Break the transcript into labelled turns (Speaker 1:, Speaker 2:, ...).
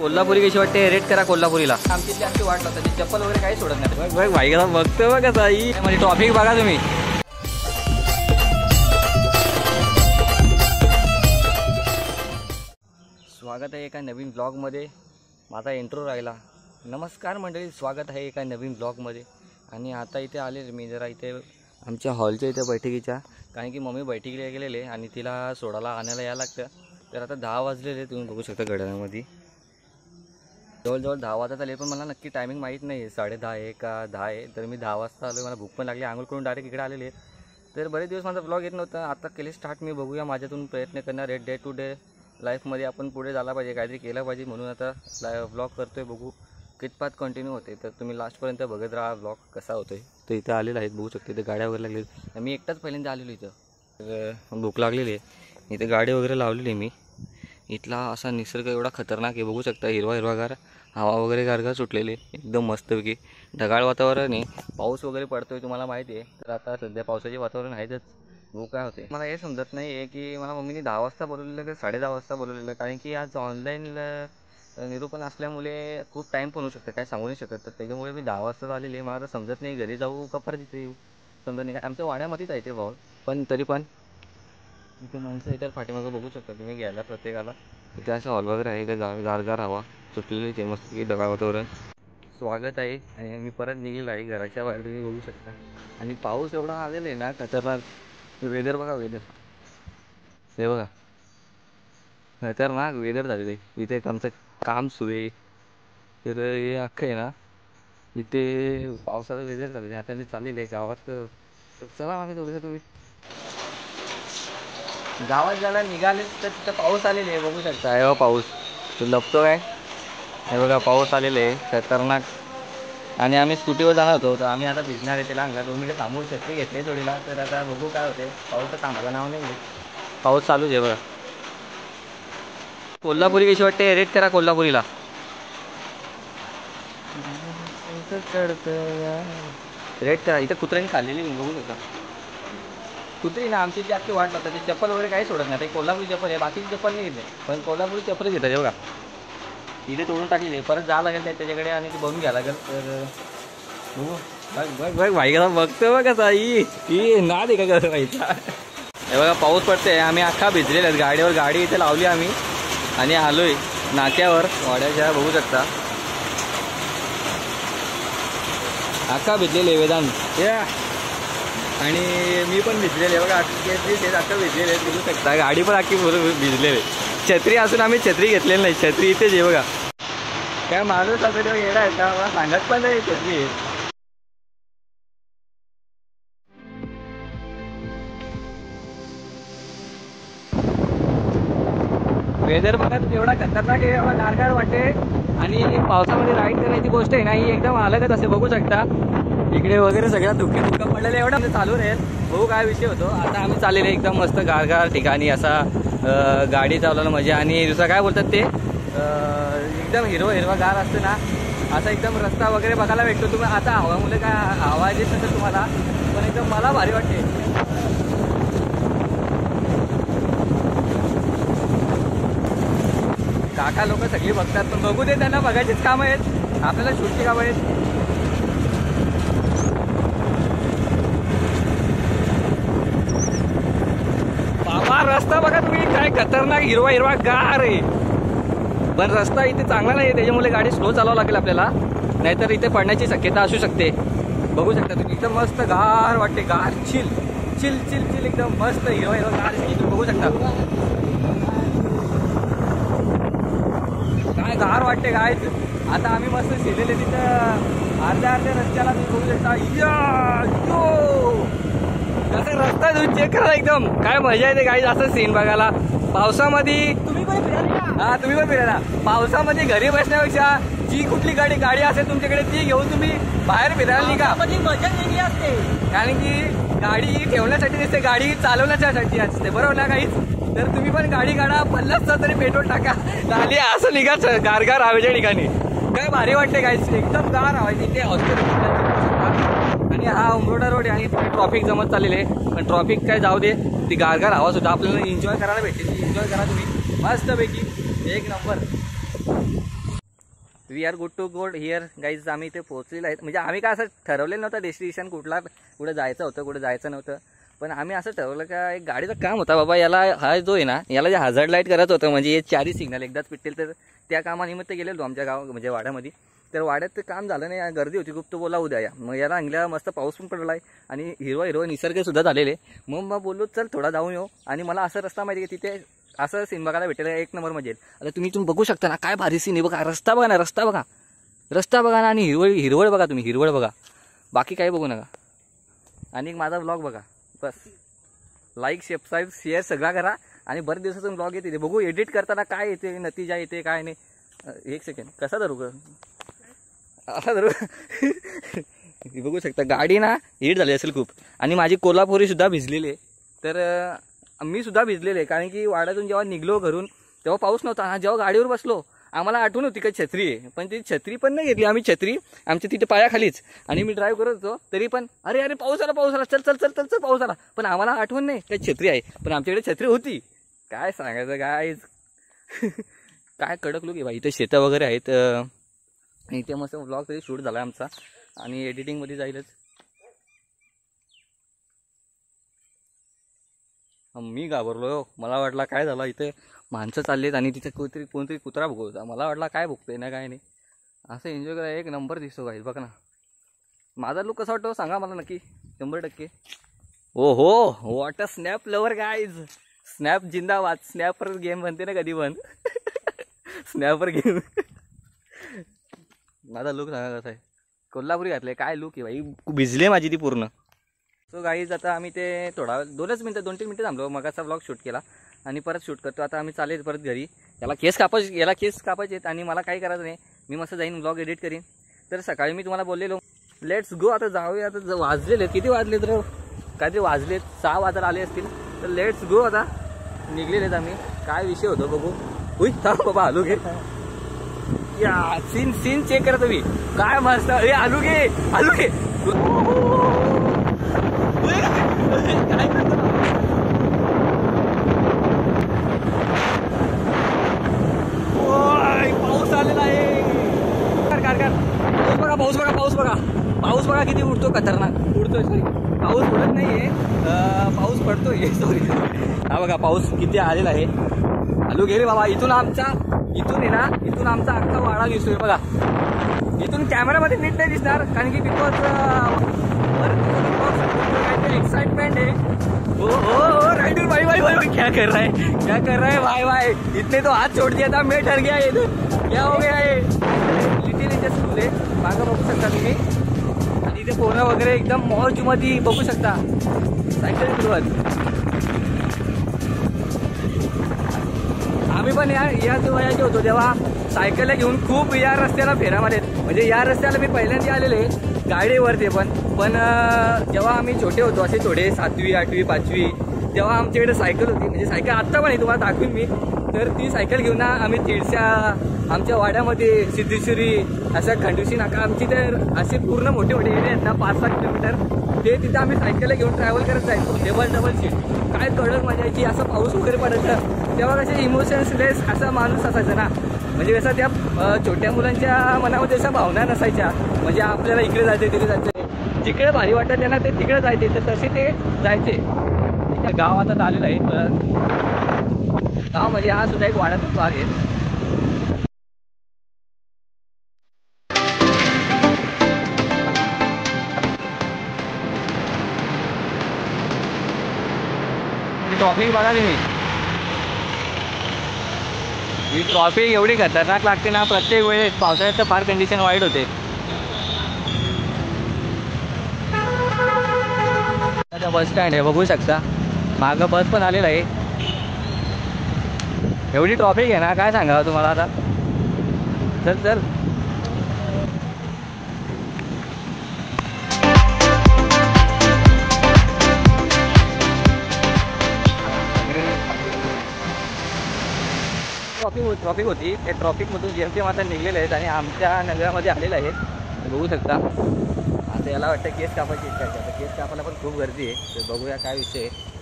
Speaker 1: कोल्हापुरी कशी वाटते रेट करा कोल्हापुरीला. आमची जास्त वाट लागते चप्पल वगैरे काही सोडत नाही. बघ भाई बघतो बघा ताई म्हणजे ट्रॉफिक बघा तुम्ही. स्वागत आहे एका नवीन ब्लॉगमध्ये. माझा इंट्रो राहिला. नमस्कार मंडळी, स्वागत आहे एका नवीन ब्लॉगमध्ये. आणि आता इथे आले मी जरा इथे आमच्या हॉलच्या इथे बैठकीच्या, कारण की मम्मी बैठकीला गेलेले आणि तिला सोडायला आणायला यायला लागतं. तर आता 10 वाजलेले तुम्ही बघू शकता घड्याळामध्ये. जवळजवळ 10 वाजत आले, पण मला नक्की टायमिंग माहीत नाही 10:30 आहे का 10 आहे. तर मी 10 वाजता आलो. मला भूक पण लागली, आंघोळ करून डायरेक्ट इकडे आलेले. तर बरेच दिवस माझा ब्लॉग येत नव्हता, आता केले स्टार्ट. मी बघूया माझ्यातून प्रयत्न करणार आहे. डे टू डे लाईफमध्ये आपण पुढे झाला पाहिजे, काहीतरी केलं पाहिजे, म्हणून आता ब्लॉग करतोय. बघू कितपात कंटिन्यू होते. तर तुम्ही लास्टपर्यंत बघत राहा ब्लॉग कसा होतोय. तर इथं आलेलं आहेत बघू शकते. इथे गाड्या वगैरे लागलेली. मी एकटाच पहिल्यांदा आलेलो इथं. तर भूक लागलेली आहे. इथे गाडी वगैरे लावलेली आहे मी. इथला असा निसर्ग एवढा खतरनाक आहे, बघू शकता. हिरवागार हवा वगैरे गारगार सुटलेली एकदम मस्तपैकी. ढगाळ वातावरण आहे, पाऊस वगैरे पडतोय तुम्हाला माहिती आहे. तर आता सध्या पावसाचे वातावरण आहेच. बघू काय होते. मला हे समजत नाही आहे की मला मम्मीने 10 वाजता बोलवलेलं की 10:30 वाजता बोलवलेलं, कारण की आज ऑनलाईन निरूपण असल्यामुळे खूप टाईम पण होऊ शकतं, काय सांगू नाही शकत. तर त्याच्यामुळे मी 10 वाजता आलेली. मला समजत नाही घरी जाऊ का परत इथे येऊ, समजत नाही. काय आमच्या वाड्यामध्येच आहे ते भाऊ, पण तरी पण इथे माणसं येतात पाठीमागं बघू शकता तुम्ही घ्यायला प्रत्येकाला. इथे असं हॉल वगैरे आहे, इथे गारगार हवा सुटलेली आहे मस्त की ढगाळ वातावरण. स्वागत आहे आणि मी परत निघेल आहे घराच्या बाहेर, तुम्ही बघू शकता. आणि पाऊस एवढा आलेला आहे ना खतरनाक. वेदर बघा, वेदर हे बघा, खतरनाक वेदर झालेलं आहे. इथे आमचं काम सुरू आहे. तर हे अख्खं आहे ना इथे पावसाचं वेदर झालेलं आहे. आता ते चाललेलं आहे गावात. चला आम्ही थोडंसं तुम्ही गावात जायला निघाले तर तिथं पाऊस आलेले आहे बघू शकता. हे पाऊस तो लपतो काय, हे बघा पाऊस आलेले आहे खतरनाक. आणि आम्ही स्कूटीवर जाणार होतो, तर आम्ही आता भिजणार आहे. त्याला अंगात 2 मिनिटं थांबून छत्री घेतली थोडीला. तर आता बघू काय होते. पाऊस तर थांबायचं नाव नाही, पाऊस चालूच आहे बघा. कोल्हापुरी कशी वाटते रेट करा कोल्हापुरीला. रेट करा. इथं कुत्र्यांनी खाल्लेली बघू शकता. कुत्री ना आमची जास्त वाट लागतात. ते चप्पल वगैरे काही सोडत नाही. ते कोल्हापुरी चप्पल आहे, बाकीची चप्पल नाही घेते, पण कोल्हापुरी चप्पल घेतात. बघा इथे तोडून टाकली, परत जावं लागेल त्याच्याकडे आणि ते बनवून घ्यावं लागेल. तर बघ भाई कसा बघतो बघा ताई, ही ना दे का व्हायचा. हे बघा पाऊस पडते. आम्ही अख्खा भिजलेले आहेत गाडीवर. गाडी इथे लावली आम्ही आणि आलोय नाक्यावर वाड्याच्या, बघू शकता. अख्खा भिजलेले वेदांत या, आणि मी पण भिजलेले बघा. अख्खं भिजलेले आहेत बघू शकता. गाडी पण अख्खी भिजलेले. छत्री असून आम्ही छत्री घेतलेली नाही. छत्री इथेच आहे बघा. काय माणूस असं तेव्हा येणार आहे का, मला सांगत पण नाही छत्री आहे. वेदर बघा एवढा खतरनाक आहे, एवढा गारगार वाटते. आणि पावसामध्ये राईड करण्याची गोष्ट आहे ना ही एकदम अलगच असे बघू शकता. इकडे वगैरे सगळ्या धुक्के पडलेले एवढं चालू राहील. बघू काय विषय होतो. आता आम्ही चाललेले एकदम मस्त गारगार ठिकाणी, असा गाडी चालवलं मजा. आणि दुसरं काय बोलतात ते एकदम हिरवागार असतं ना, असा एकदम रस्ता वगैरे बघायला भेटतो. तुम्ही आता हवामुळे काय आवाज येत नसेल तुम्हाला, पण एकदम मला भारी वाटते. काका लोक सगळी बघतात, पण बघू दे, त्यांना बघायचीच कामं आहेत, आपल्याला शूटची कामं आहेत. बाबा रस्ता बघा तुम्ही, काय खतरनाक हिरवा गार आहे. पण रस्ता इथे चांगला नाही, त्याच्यामुळे गाडी स्लो चालवावं लागेल आपल्याला, नाहीतर इथे पडण्याची शक्यता असू शकते. बघू शकता तुम्ही एकदम मस्त गार वाटते. गार चिल चिल चिल चिल एकदम मस्त हिरवा गार तुम्ही बघू शकता. काय गार वाटते काय. आता आम्ही मस्त शिरलेले तिथं अर्ध्या रस्त्याला तुम्ही बघू शकता. कसं रस्ता तुम्ही चेक करा एकदम, काय मजा येते काही असं सीन बघायला. पावसामध्ये तुम्ही पण फिरायला पावसामध्ये घरी बसण्यापेक्षा जी कुठली गाडी असेल तुमच्याकडे ती घेऊन तुम्ही बाहेर फिरायला निघा. मजा वेगळी असते, कारण की गाडी ठेवण्यासाठी नसते, गाडी चालवण्यासाठी असते, बरोबर ना काहीच. तर तुम्ही पण गाडी काढा, 50 तरी पेट्रोल टाका आणि असं निघा गारगार हवेच्या ठिकाणी. काय भारी वाटते काय, एकदम गार हवा तिथे हॉस्पिटल. आणि हा उमरोडा रोड आहे आणि ट्रॉफिक जमत चाललेले आहे, पण ट्रॉफिक काय जाऊ दे, ती गारगार हवा सुद्धा आपल्याला एन्जॉय करायला भेटते. एन्जॉय करा तुम्ही मस्तपैकी, एक number. We are good to go here guys. आम्ही इथे पोहोचलेलो आहेत. म्हणजे आम्ही काय असं ठरवलेलं नव्हतं डेस्टिनेशन कुठं जायचं होतं कुठं जायचं नव्हतं. पण आम्ही असं ठरवलं का एक गाडीचं काम होता बाबा. याला हा जो आहे ना याला जे हजार्ड लाईट करायचं होतं म्हणजे हे चारही सिग्नल एकदाच पिटतील. तर त्या कामानिमित्त गेलेलो आमच्या म्हणजे वाड्यामध्ये. तर वाड्यात ते काम झालं नाही, गर्दी होती खूप. तो बोला उद्या या. मग याला अंगल्या मस्त पाऊस पण पडला आहे आणि हिरवा निसर्ग सुद्धा झालेले. मग बोललो चल थोडा जाऊन येऊ. आणि मला असं रस्ता माहिती की तिथे असं सीन बघायला भेटेल एक नंबर मजेल. आता तुम्ही बघू शकता ना काय भारी सीन आहे बघा. रस्ता बघा ना, रस्ता बघा ना. आणि हिरवळ बघा तुम्ही, हिरवळ बघा. बाकी काही बघू नका. आणि माझा ब्लॉग बघा बस. लाईक सबस्क्राईब शेअर सगळा करा. आणि बरेच दिवसातून ब्लॉग येते बघू. एडिट करताना काय येते, नतीजा येते काय नाही. एक सेकंड कसा धरू ग, असा धरू. बघू शकता गाडी ना हीट झाली असेल खूप. आणि माझी कोल्हापुरी सुद्धा भिजलेली आहे. तर मी सुद्धा भिजलेले कारण की वाड्यातून जेव्हा निघलो घरून तेव्हा पाऊस नव्हता. जेव्हा गाडीवर बसलो आम्हाला आठवण होती का छत्री आहे. पण ती छत्री पण नाही घेतली आम्ही. छत्री आमच्या तिथे पायाखालीच. आणि मी ड्राईव्ह करत होतो तरी पण अरे पाऊस आला चल चल चल चल चल पाऊस आला. पण आम्हाला आठवण नाही काय छत्री आहे. पण आमच्याकडे छत्री होती. काय सांगायचं काय काय कडक लोक आहे बाई. इथे शेतं वगैरे आहेत. इथे मस्त ब्लॉग तरी शूट झाला आमचा आणि एडिटिंगमध्ये जाईलच. मी घाबरलो. मला वाटला काय झालं इथे माणसं चाललेत आणि तिथे कोणतरी कुत्रा भुकवता. मला वाटला काय भुकतोय ना काय नाही. असं एन्जॉय करा एक नंबर दिसतो गाईज बघा ना. माझा लुक कसा वाटतो सांगा मला नक्की 100%. ओ हो what a snap lover guys. Snap जिंदाबाद. स्नॅपर गेम बनते ना कधी पण. Snapper game. माझा लुक सांगा कसा आहे. कोल्हापुरी घातलंय काय लुक आहे बाई. भिजले माझी ती पूर्ण. सो गाईज आता आम्ही ते थोडा 2-3 मिनटं थांबलो. मग असा ब्लॉग शूट केला आणि परत शूट करतो. आता आम्ही चालेल परत घरी. याला केस कापायचे आहेत आणि मला काही करायचं नाही. मी मस्त जाईन ब्लॉग एडिट करीन. तर सकाळी मी तुम्हाला बोललेलो लेट्स गो आता जाऊया. आता वाजलेले किती वाजले तर काहीतरी वाजलेत 6 वाजता आले असतील. तर लेट्स गो आता निघलेलेत आम्ही. काय विषय होतो बघू. उई थांब बाबा आलू घे. या सीन चेक करा तुम्ही काय मस्त. अरे आलू घे. पाऊस आलेला आहे. पाऊस बघा किती उडतो. खतरनाक उडतोय. सॉरी पाऊस उडत नाहीये, पाऊस पडतोय. सॉरी हा बघा पाऊस किती आलेला आहे. आलू घे रे बाबा. इथून आमचा अख्खा वाडा दिसतोय बघा. इथून कॅमेरामध्ये नीट नाही दिसणार कारण की बिकॉज काहीतरी एक्साइटमेंट है. ओ राइडर भाई क्या कर रहा है भाई. इतने तो हाथ छोड़ दिया था. मैं डर गया. ये क्या हो गया है. लिटिल इंडिया स्कूल आहे मागं बघू शकता तुम्ही. आणि इथे पोरं वगैरे एकदम मौज मध्ये बघू शकता. सायकल फिरवत. आम्ही पण या वयाचे होतो तेव्हा सायकल घेऊन खूप या रस्त्याला फेरा मारत. म्हणजे या रस्त्याला मी पहिल्यांदा आलेले गाडीवरती. पण जेव्हा आम्ही छोटे होतो असे थोडे 7वी 8वी 5वी तेव्हा आमच्याकडे सायकल होती. म्हणजे सायकल आत्ता पण आहे तुम्हाला दाखवीन मी. तर ती सायकल घेऊन आम्ही तिळशा आमच्या वाड्यामध्ये सिद्धेश्वरी असं खंडोशी नाका आमची तर असे पूर्ण मोठे एरिया आहेत ना 5-6 किलोमीटर. ते तिथे आम्ही सायकल घेऊन ट्रॅव्हल करत जायचो. Double seat. काय कडक मजा यायची. असं पाऊस वगैरे पडायचं तेव्हा कसे इमोशन्सलेस असा माणूस असायचा ना. म्हणजे कसं त्या छोट्या मुलांच्या मनामध्ये अशा भावना नसायच्या. म्हणजे आपल्याला इकडे जायचे तिकडे जायचं. जिकडे भारी वाटतं त्यांना ते तिकडे जायचे. तर तसे ते जायचे. गाव आता आलेलं आहे. गाव म्हणजे हा सुद्धा एक वाड्याचा भाग आहे. ट्रॉफिक बघा तुम्ही. ही ट्रॉफिक एवढी खतरनाक लागते ना प्रत्येक वेळेस. पावसाळ्यात तर फार कंडिशन वाईट होते. आता बस स्टँड आहे बघू शकता. मागं बस पण आलेला आहे. एवढी ट्रॉफिक आहे ना काय सांगावं तुम्हाला आता. चल ट्रॉफिक होती. त्या ट्रॉफिकमधून जेमतेम आता निघलेले आहेत आणि आमच्या नगरामध्ये आलेलं आहे बघू शकता. आता याला वाटतं केस कापायची इच्छा आहे. केस कापायला पण खूप गर्दी आहे. तर बघूया काय विषय आहे.